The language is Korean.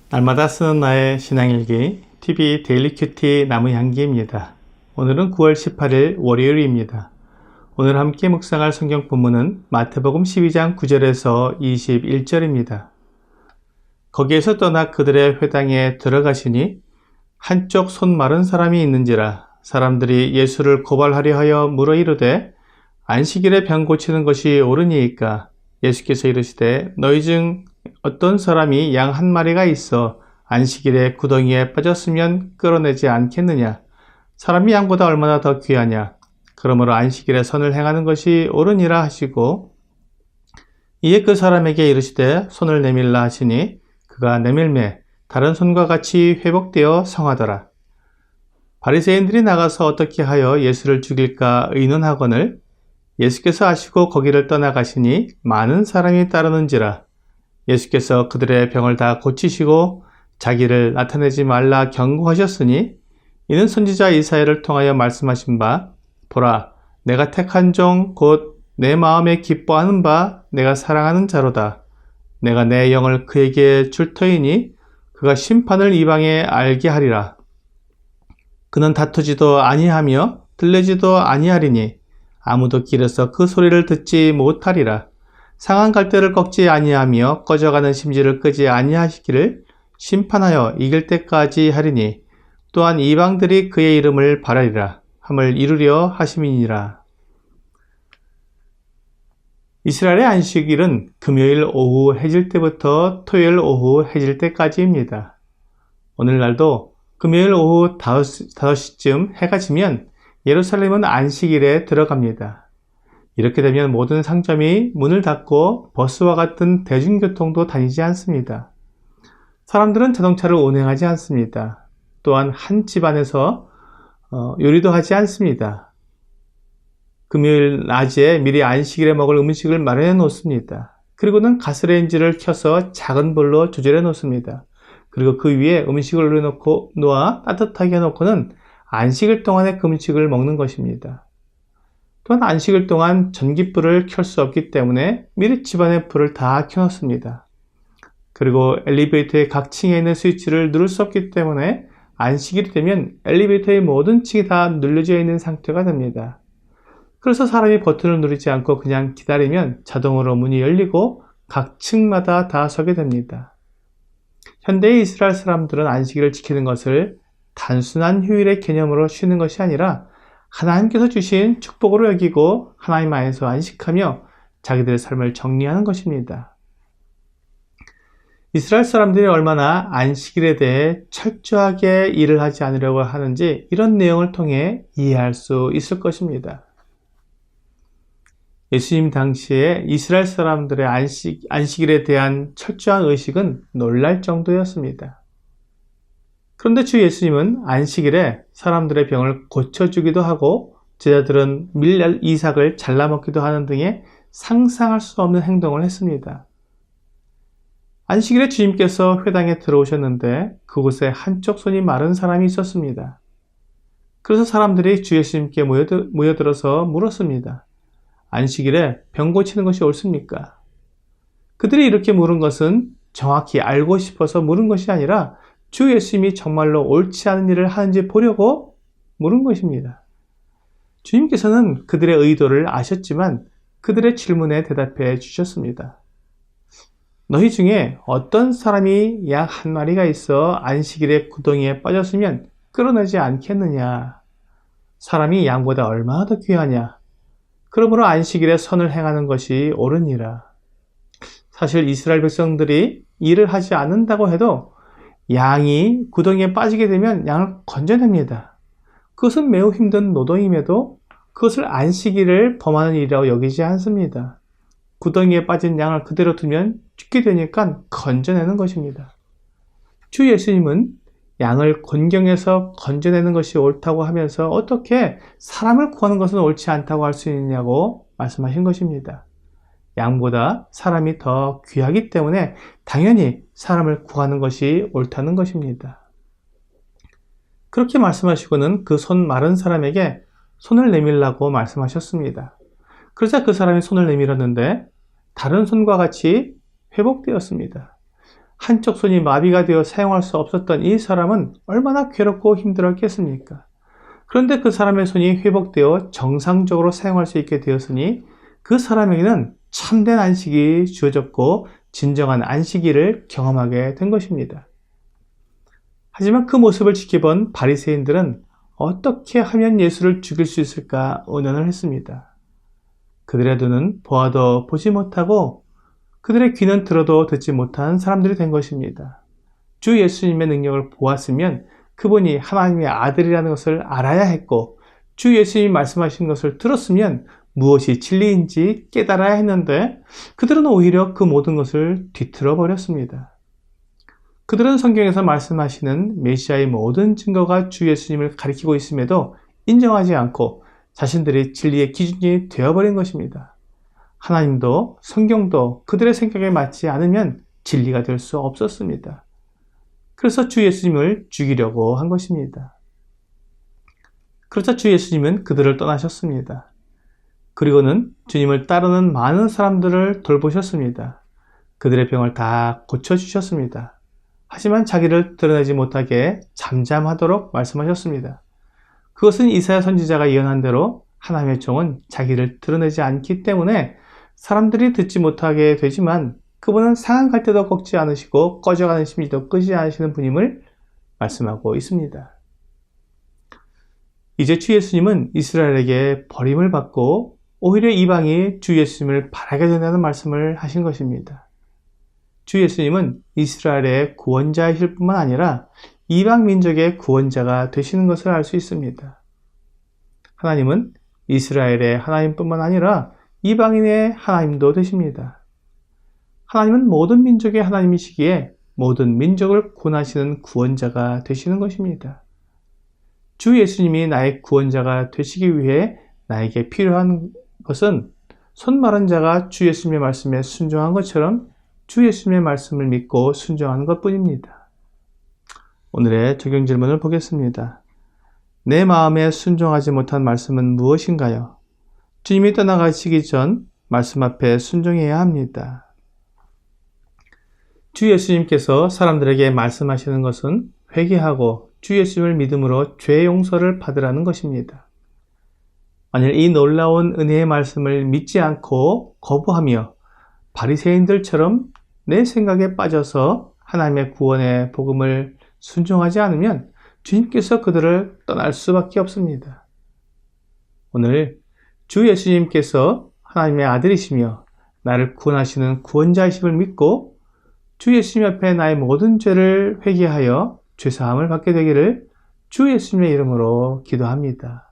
날마다 쓰는 나의 신앙일기 TV 데일리 큐티 나무향기입니다. 오늘은 9월 18일 월요일입니다. 오늘 함께 묵상할 성경 본문은 마태복음 12장 9절에서 21절입니다. 거기에서 떠나 그들의 회당에 들어가시니 한쪽 손 마른 사람이 있는지라 사람들이 예수를 고발하려 하여 물어 이르되 안식일에 병 고치는 것이 옳으니이까? 예수께서 이르시되 너희 중 어떤 사람이 양 한 마리가 있어 안식일에 구덩이에 빠졌으면 끌어내지 않겠느냐? 사람이 양보다 얼마나 더 귀하냐? 그러므로 안식일에 선을 행하는 것이 옳으니라 하시고 이에 그 사람에게 이르시되 손을 내밀라 하시니 그가 내밀매 다른 손과 같이 회복되어 성하더라. 바리새인들이 나가서 어떻게 하여 예수를 죽일까 의논하거늘 예수께서 아시고 거기를 떠나가시니 많은 사람이 따르는지라. 예수께서 그들의 병을 다 고치시고 자기를 나타내지 말라 경고하셨으니 이는 선지자 이사야를 통하여 말씀하신 바 보라 내가 택한 종 곧 내 마음에 기뻐하는 바 내가 사랑하는 자로다. 내가 내 영을 그에게 줄 터이니 그가 심판을 이방에 알게 하리라. 그는 다투지도 아니하며 들레지도 아니하리니 아무도 길에서 그 소리를 듣지 못하리라. 상한 갈대를 꺾지 아니하며 꺼져가는 심지를 끄지 아니하시기를 심판하여 이길 때까지 하리니 또한 이방들이 그의 이름을 바라리라 함을 이루려 하심이니라. 이스라엘의 안식일은 금요일 오후 해질 때부터 토요일 오후 해질 때까지입니다. 오늘날도 금요일 오후 5시쯤 해가 지면 예루살렘은 안식일에 들어갑니다. 이렇게 되면 모든 상점이 문을 닫고 버스와 같은 대중교통도 다니지 않습니다. 사람들은 자동차를 운행하지 않습니다. 또한 한 집안에서 요리도 하지 않습니다. 금요일 낮에 미리 안식일에 먹을 음식을 마련해 놓습니다. 그리고는 가스레인지를 켜서 작은 불로 조절해 놓습니다. 그리고 그 위에 음식을 놓아 따뜻하게 해놓고는 안식일 동안에 그 음식을 먹는 것입니다. 또한 안식일 동안 전기불을 켤 수 없기 때문에 미리 집안의 불을 다 켜놓습니다. 그리고 엘리베이터의 각 층에 있는 스위치를 누를 수 없기 때문에 안식일이 되면 엘리베이터의 모든 층이 다 눌려져 있는 상태가 됩니다. 그래서 사람이 버튼을 누르지 않고 그냥 기다리면 자동으로 문이 열리고 각 층마다 다 서게 됩니다. 현대의 이스라엘 사람들은 안식일을 지키는 것을 단순한 휴일의 개념으로 쉬는 것이 아니라 하나님께서 주신 축복으로 여기고 하나님 안에서 안식하며 자기들의 삶을 정리하는 것입니다. 이스라엘 사람들이 얼마나 안식일에 대해 철저하게 일을 하지 않으려고 하는지 이런 내용을 통해 이해할 수 있을 것입니다. 예수님 당시에 이스라엘 사람들의 안식일에 대한 철저한 의식은 놀랄 정도였습니다. 그런데 주 예수님은 안식일에 사람들의 병을 고쳐주기도 하고 제자들은 밀 이삭을 잘라먹기도 하는 등의 상상할 수 없는 행동을 했습니다. 안식일에 주님께서 회당에 들어오셨는데 그곳에 한쪽 손이 마른 사람이 있었습니다. 그래서 사람들이 주 예수님께 모여들어서 물었습니다. 안식일에 병 고치는 것이 옳습니까? 그들이 이렇게 물은 것은 정확히 알고 싶어서 물은 것이 아니라 주 예수님이 정말로 옳지 않은 일을 하는지 보려고 물은 것입니다. 주님께서는 그들의 의도를 아셨지만 그들의 질문에 대답해 주셨습니다. 너희 중에 어떤 사람이 양 한 마리가 있어 안식일에 구덩이에 빠졌으면 끌어내지 않겠느냐? 사람이 양보다 얼마나 더 귀하냐? 그러므로 안식일에 선을 행하는 것이 옳으니라. 사실 이스라엘 백성들이 일을 하지 않는다고 해도 양이 구덩이에 빠지게 되면 양을 건져냅니다. 그것은 매우 힘든 노동임에도 그것을 안식일을 범하는 일이라고 여기지 않습니다. 구덩이에 빠진 양을 그대로 두면 죽게 되니까 건져내는 것입니다. 주 예수님은 양을 곤경에서 건져내는 것이 옳다고 하면서 어떻게 사람을 구하는 것은 옳지 않다고 할 수 있느냐고 말씀하신 것입니다. 양보다 사람이 더 귀하기 때문에 당연히 사람을 구하는 것이 옳다는 것입니다. 그렇게 말씀하시고는 그 손 마른 사람에게 손을 내밀라고 말씀하셨습니다. 그러자 그 사람이 손을 내밀었는데 다른 손과 같이 회복되었습니다. 한쪽 손이 마비가 되어 사용할 수 없었던 이 사람은 얼마나 괴롭고 힘들었겠습니까? 그런데 그 사람의 손이 회복되어 정상적으로 사용할 수 있게 되었으니 그 사람에게는 참된 안식이 주어졌고 진정한 안식일을 경험하게 된 것입니다. 하지만 그 모습을 지켜본 바리새인들은 어떻게 하면 예수를 죽일 수 있을까 의논을 했습니다. 그들의 눈은 보아도 보지 못하고 그들의 귀는 들어도 듣지 못한 사람들이 된 것입니다. 주 예수님의 능력을 보았으면 그분이 하나님의 아들이라는 것을 알아야 했고 주 예수님이 말씀하신 것을 들었으면 무엇이 진리인지 깨달아야 했는데 그들은 오히려 그 모든 것을 뒤틀어 버렸습니다. 그들은 성경에서 말씀하시는 메시아의 모든 증거가 주 예수님을 가리키고 있음에도 인정하지 않고 자신들이 진리의 기준이 되어버린 것입니다. 하나님도 성경도 그들의 생각에 맞지 않으면 진리가 될 수 없었습니다. 그래서 주 예수님을 죽이려고 한 것입니다. 그러자 주 예수님은 그들을 떠나셨습니다. 그리고는 주님을 따르는 많은 사람들을 돌보셨습니다. 그들의 병을 다 고쳐주셨습니다. 하지만 자기를 드러내지 못하게 잠잠하도록 말씀하셨습니다. 그것은 이사야 선지자가 예언한 대로 하나님의 종은 자기를 드러내지 않기 때문에 사람들이 듣지 못하게 되지만 그분은 상한 갈 때도 꺾지 않으시고 꺼져가는 심지도 끄지 않으시는 분임을 말씀하고 있습니다. 이제 주 예수님은 이스라엘에게 버림을 받고 오히려 이방이 주 예수님을 바라게 된다는 말씀을 하신 것입니다. 주 예수님은 이스라엘의 구원자이실 뿐만 아니라 이방 민족의 구원자가 되시는 것을 알 수 있습니다. 하나님은 이스라엘의 하나님뿐만 아니라 이방인의 하나님도 되십니다. 하나님은 모든 민족의 하나님이시기에 모든 민족을 구원하시는 구원자가 되시는 것입니다. 주 예수님이 나의 구원자가 되시기 위해 나에게 필요한 것은 손 마른 자가 주 예수님의 말씀에 순종한 것처럼 주 예수님의 말씀을 믿고 순종하는 것뿐입니다. 오늘의 적용 질문을 보겠습니다. 내 마음에 순종하지 못한 말씀은 무엇인가요? 주님이 떠나가시기 전 말씀 앞에 순종해야 합니다. 주 예수님께서 사람들에게 말씀하시는 것은 회개하고 주 예수님을 믿음으로 죄 용서를 받으라는 것입니다. 만일 이 놀라운 은혜의 말씀을 믿지 않고 거부하며 바리새인들처럼 내 생각에 빠져서 하나님의 구원의 복음을 순종하지 않으면 주님께서 그들을 떠날 수밖에 없습니다. 오늘 주 예수님께서 하나님의 아들이시며 나를 구원하시는 구원자이심을 믿고 주 예수님 앞에 나의 모든 죄를 회개하여 죄사함을 받게 되기를 주 예수님의 이름으로 기도합니다.